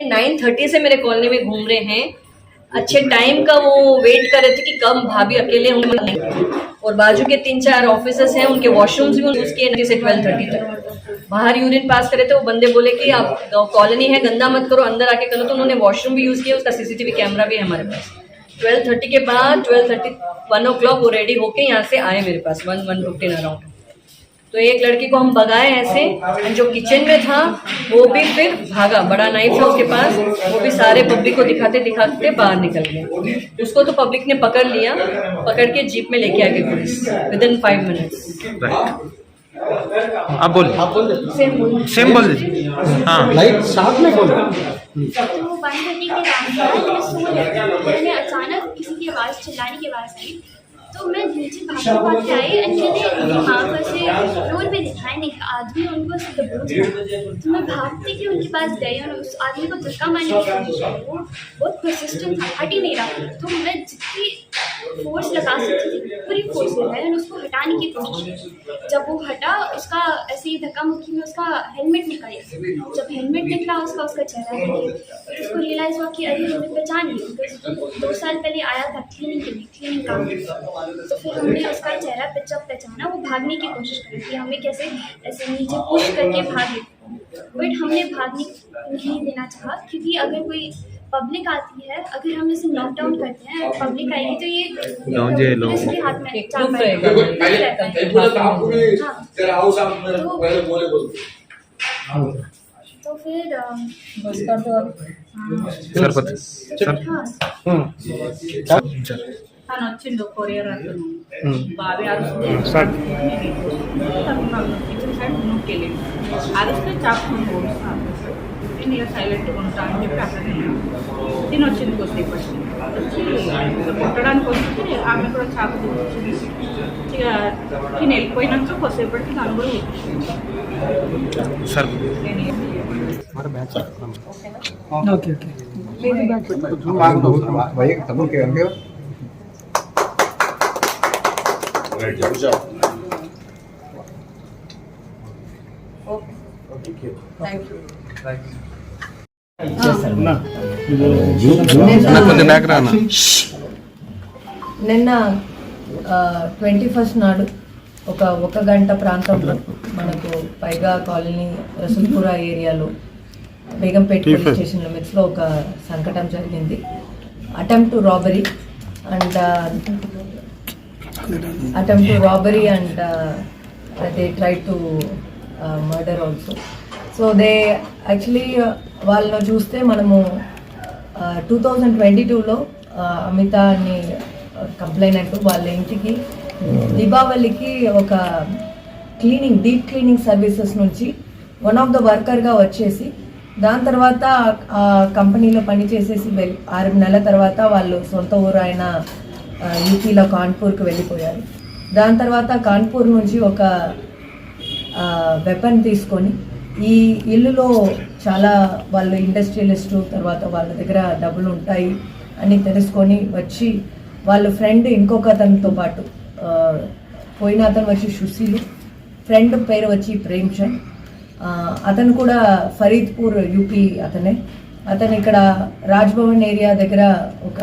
9:30 से मेरे कॉलोनी में घूम रहे हैं। अच्छे टाइम का वो वेट कर रहे थे कि कब भाभी अकेले होंगे, और बाजू के 3-4 ऑफिसर्स हैं, उनके वॉशरूम्स भी यूज किए से 12:30 तक। बाहर यूरिन पास करे थे, वो बंदे बोले कि आप कॉलोनी है, गंदा मत करो, अंदर आके करो, तो उन्होंने वॉशरूम भी यूज किया। उसका सीसीटीवी कैमरा भी है हमारे पास। 12:30 के बाद 12:30 1 o'clock वो रेडी होके यहाँ से आए मेरे पास 1:15 अराउंड। तो एक लड़की को हम भगाए ऐसे, जो किचन में था वो भी फिर भागा, बड़ा नाइफ है उसके पास, वो भी सारे पब्लिक को दिखाते दिखाते बाहर निकल गए। उसको तो पब्लिक ने पकड़ लिया, पकड़ के जीप में लेके आ गई पुलिस विदिन 5 मिनट्स। आप बोलिए, सेम बोल दीजिए। हाँ, लाइट साथ में बोलो। तो वो 1:30 के रास्ते में सो रही थी, मैंने अचानक किसी की आवाज़, चिल्लाने की आवाज़ आई, तो मैं नीचे भागते आई एंड मैंने वहाँ पर से फ्लोर पे देखा है, एक आदमी उनको दबोच रहा है। तो मैं भागती कि उनके पास गई और उस आदमी को धक्का मारने की कोशिश की। वो बहुत परसिस्टेंट था, हट ही नहीं रहा। तो मैं जितनी फोर्स लगा सकती थी पूरी फोर्स लगाई और उसको हटाने की कोशिश की। जब वो हटा, उसका ऐसे ही धक्का मुक्की में उसका हेलमेट निकल गया। जब हेलमेट निकला उसका चेहरा दिखे, तो उसको रियलाइज़ हुआ कि अरे हमें पहचान ली, 2 साल पहले आया था क्लीनिंग काम। तो फिर हमने उसका चेहरा पहचाना। वो भागने की कोशिश करी कि हमें कैसे ऐसे नीचे पुश करके भागे, बट हमने भागने नहीं देना चाहा, क्योंकि अगर कोई पब्लिक आती है, अगर हम इसे नॉक डाउन करते हैं, पब्लिक आएगी तो ये पुलिस के हाथ में जा पाएगा। तो फिर తను వచ్చిండు కొరియర్ అతను బావి అరుస్తుంది కిచెన్ సైడ్ ముందుకు వెళ్ళిండు, అరిస్తే చాపుకొని పోడుస్తాను. నేను ఇక సైలెంట్గా ఉంటా అని చెప్పి అక్కడనే తిని వచ్చింది కొద్దిసేపటి వచ్చి కొట్టడానికి వస్తే ఆమె కూడా చాకు వచ్చింది. ఇక తిని వెళ్ళిపోయినాక కొద్దిసేపటికి నన్ను కూడా నిన్న 21st నాడు ఒక గంట ప్రాంతంలో మనకు పైగా కాలనీ రసూల్పుర ఏరియాలో బేగంపేట్ పోలీస్ స్టేషన్ లిమిట్స్లో ఒక సంకటం జరిగింది. Attempt to robbery and they try to murder also. So they actually వాళ్ళను చూస్తే మనము 2022లో అమిత అని కంప్లైనెంట్ వాళ్ళ ఇంటికి దీపావళికి ఒక డీప్ క్లీనింగ్ సర్వీసెస్ నుంచి వన్ ఆఫ్ ద వర్కర్గా వచ్చేసి, దాని తర్వాత ఆ కంపెనీలో పనిచేసేసి 6 నెలల తర్వాత వాళ్ళు సొంత ఊరు అయిన యూపీలో కాన్పూర్కి వెళ్ళిపోయారు. దాని తర్వాత కాన్పూర్ నుంచి ఒక వెపన్ తీసుకొని ఈ ఇల్లులో చాలా వాళ్ళు ఇండస్ట్రియలిస్టు, తర్వాత వాళ్ళ దగ్గర డబ్బులు ఉంటాయి అని తెలుసుకొని వచ్చి వాళ్ళ ఫ్రెండ్ ఇంకొక అతనితో పాటు, పోయిన అతను వచ్చి సుశీలు, ఫ్రెండ్ పేరు వచ్చి ప్రేమ్చంద్, అతను కూడా ఫరీద్పూర్ యూపీ అతనే. అతను ఇక్కడ రాజ్భవన్ ఏరియా దగ్గర ఒక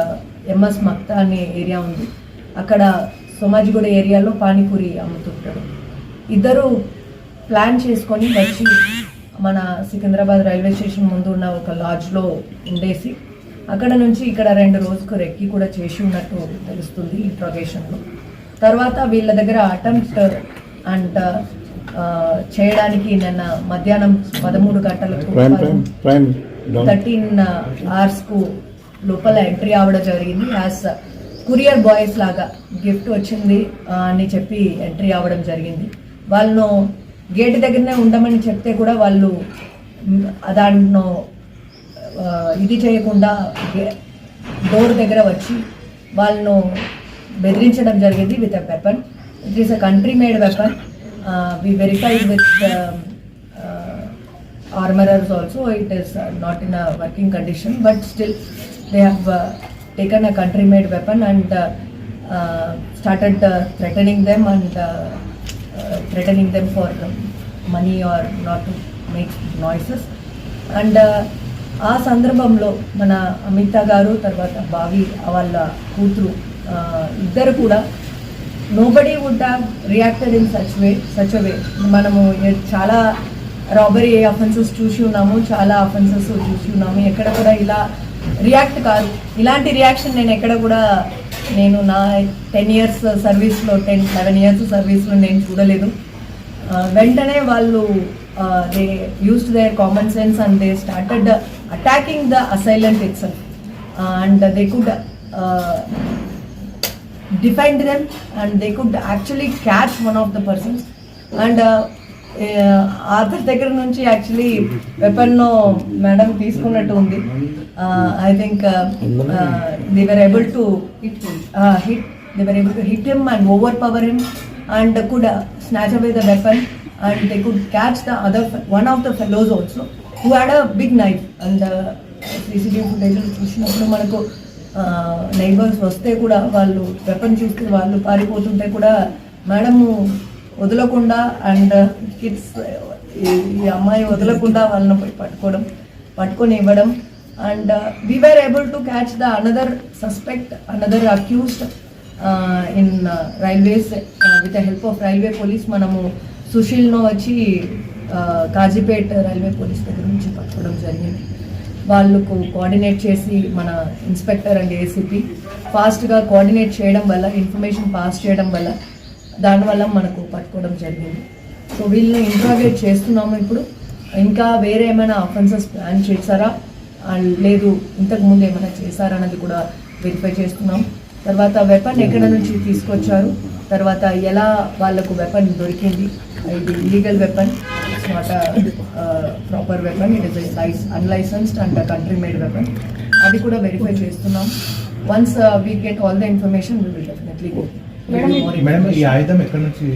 ఎంఎస్ మక్తా అనే ఏరియా ఉంది, అక్కడ సోమాజిగూడ ఏరియాలో పానీపూరి అమ్ముతుంటాడు. ఇద్దరు ప్లాన్ చేసుకొని వచ్చి మన సికింద్రాబాద్ రైల్వే స్టేషన్ ముందు ఉన్న ఒక లాడ్జ్లో ఉండేసి, అక్కడ నుంచి ఇక్కడ 2 రోజులకు రెక్కి కూడా చేసి ఉన్నట్టు తెలుస్తుంది ఇంట్రాగేషన్లో. తర్వాత వీళ్ళ దగ్గర అటెంప్ట్ అండ్ చేయడానికి నిన్న మధ్యాహ్నం 13 గంటలకు 13 hours లోపల ఎంట్రీ అవ్వడం జరిగింది. యాజ్ కురియర్ బాయ్స్ లాగా గిఫ్ట్ వచ్చింది అని చెప్పి ఎంట్రీ అవ్వడం జరిగింది. వాళ్ళను గేట్ దగ్గరనే ఉండమని చెప్తే కూడా వాళ్ళు దాంట్లో ఇది చేయకుండా డోర్ దగ్గర వచ్చి వాళ్ళను బెదిరించడం జరిగింది with a weapon. It is a country made weapon. We verified with armorers also. It is not in a working condition, but still they have taken a country made weapon and started threatening them and threatening them for money or not to make noises. And ఆ సందర్భంలో మన అమిత గారు తర్వాత భావి వాళ్ళ కూతురు ఇద్దరు కూడా nobody would have reacted in such way. మనము చాలా రాబరీ అఫెన్సెస్ చూసి ఉన్నాము, చాలా అఫెన్సెస్ చూసి ఉన్నాము. ఎక్కడ కూడా ఇలా రియాక్ట్ కాదు. ఇలాంటి రియాక్షన్ నేను ఎక్కడ కూడా నా 10 years సర్వీస్లో 11 years సర్వీస్లో నేను చూడలేదు. వెంటనే వాళ్ళు they used their common sense and they started attacking the assailant itself and they could defend them and they could actually catch one of the persons and other దగ్గర నుంచి actually weapon madam తీసుకున్నట్టు ఉంది. I think they were able to hit him and overpower him and could snatch away the weapon and they could catch the one of the fellows also who had a big knife. And CCTV footage చూసినప్పుడు మనకు neighbours వస్తే కూడా వాళ్ళు weapon చూస్తే వాళ్ళు పారిపోతుంటే కూడా madam వదలకుండా and kids ఈ అమ్మాయి వదలకుండా వాళ్ళని పోయి పట్టుకొని ఇవ్వడం and we were able to catch the another suspect another accused in railways with the help of railway police. మనము సుశీల్ను వచ్చి కాజీపేట్ రైల్వే పోలీస్ దగ్గర నుంచి పట్టుకోవడం జరిగింది. వాళ్ళకు కోఆర్డినేట్ చేసి మన ఇన్స్పెక్టర్ అండ్ ఏసీపీ ఫాస్ట్గా కోఆర్డినేట్ చేయడం వల్ల ఇన్ఫర్మేషన్ పాస్ చేయడం వల్ల దానివల్ల మనకు పట్టుకోవడం జరిగింది. సో వీళ్ళని ఇంట్రాగేట్ చేస్తున్నాము. ఇప్పుడు ఇంకా వేరే ఏమైనా అఫెన్సెస్ ప్లాన్ చేశారా లేదు ఇంతకుముందు ఏమైనా చేశారా అన్నది కూడా వెరిఫై చేస్తున్నాం. తర్వాత వెపన్ ఎక్కడ నుంచి తీసుకొచ్చారు, తర్వాత ఎలా వాళ్ళకు వెపన్ దొరికింది, ఇది illegal weapon, it's not proper weapon, it is unlicensed and country made weapon, అది కూడా వెరిఫై చేస్తున్నాం. Once we get all the information we will definitely go. Madam ఈ ఆయుధం ఎక్కడ నుంచి